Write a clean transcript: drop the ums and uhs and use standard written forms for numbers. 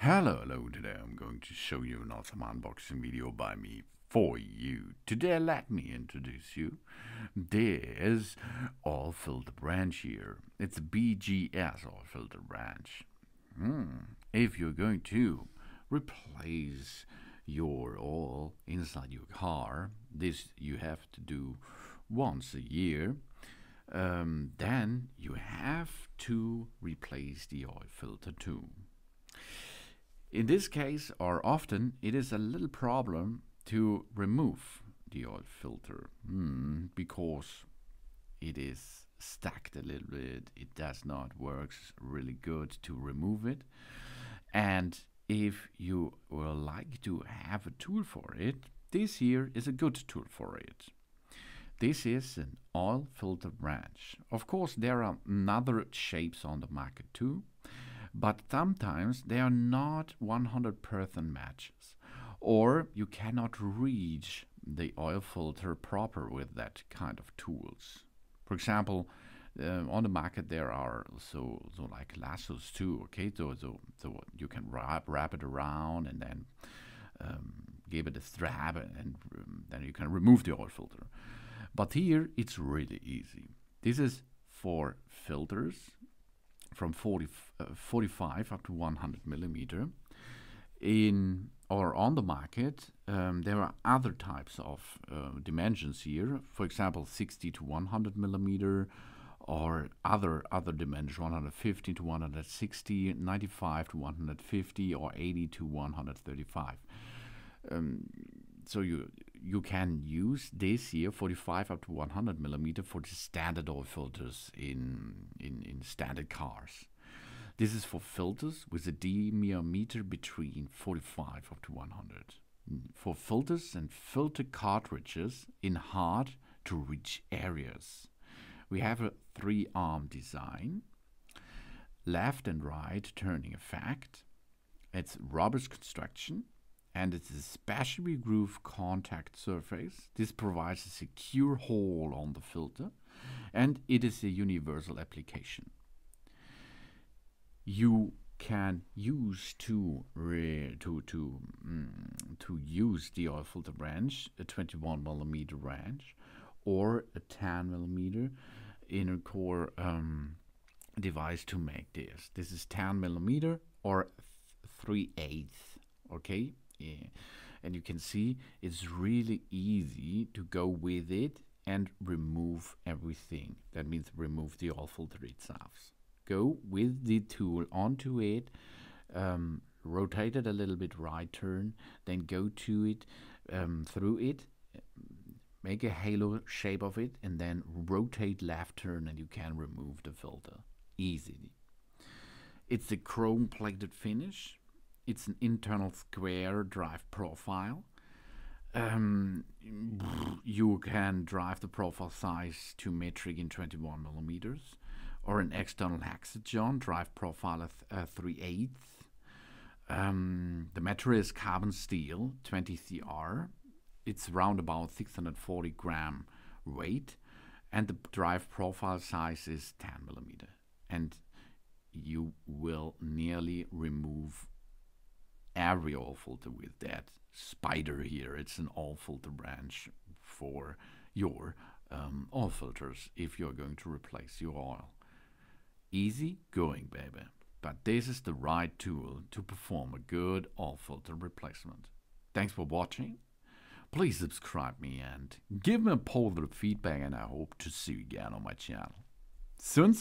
Hello, today I'm going to show you an awesome unboxing video by me for you. Today let me introduce you. There's oil filter branch here. It's a BGS oil filter branch. If you're going to replace your oil inside your car, this you have to do once a year. Then you have to replace the oil filter too. In this case, or often, it is a little problem to remove the oil filter because it is stacked a little bit. It does not work really good to remove it. And if you will like to have a tool for it, this here is a good tool for it. This is an oil filter branch. Of course, there are other shapes on the market too, but sometimes they are not 100% matches, or you cannot reach the oil filter proper with that kind of tools. For example, on the market there are so like lassos too. Okay, so you can wrap it around and then give it a strap, and then you can remove the oil filter. But here it's really easy. This is for filters from 45 up to 100 millimeter. On the market, there are other types of dimensions here. For example, 60 to 100 millimeter, or other dimensions, 150 to 160, 95 to 150, or 80 to 135. So you can use this here, 45 up to 100 millimeter, for the standard oil filters in standard cars. This is for filters with a diameter between 45 up to 100. For filters and filter cartridges in hard to reach areas. We have a 3-arm design, left and right turning effect. It's robust construction, and it's a specially grooved contact surface. This provides a secure hole on the filter, and it is a universal application. You can use to use the oil filter branch, a 21 millimeter branch, or a 10 millimeter inner core device to make this. This is 10 millimeter or 3/8. Okay. Yeah. And you can see it's really easy to go with it and remove everything. That means remove the oil filter itself. Go with the tool onto it, rotate it a little bit, right turn, then go to it, through it, make a halo shape of it, and then rotate left turn, and you can remove the filter easily. It's a chrome plated finish. It's an internal square drive profile. You can drive the profile size to metric in 21 millimeters, or an external hexagon drive profile of 3/8. The material is carbon steel 20 CR. It's around about 640 gram weight, and the drive profile size is 10 millimeter. And you will nearly remove every oil filter with that spider here. It's an oil filter branch for your oil filters if you're going to replace your oil. Easy going, baby. But this is the right tool to perform a good oil filter replacement. Thanks for watching. Please subscribe me and give me a positive feedback, and I hope to see you again on my channel. Soon.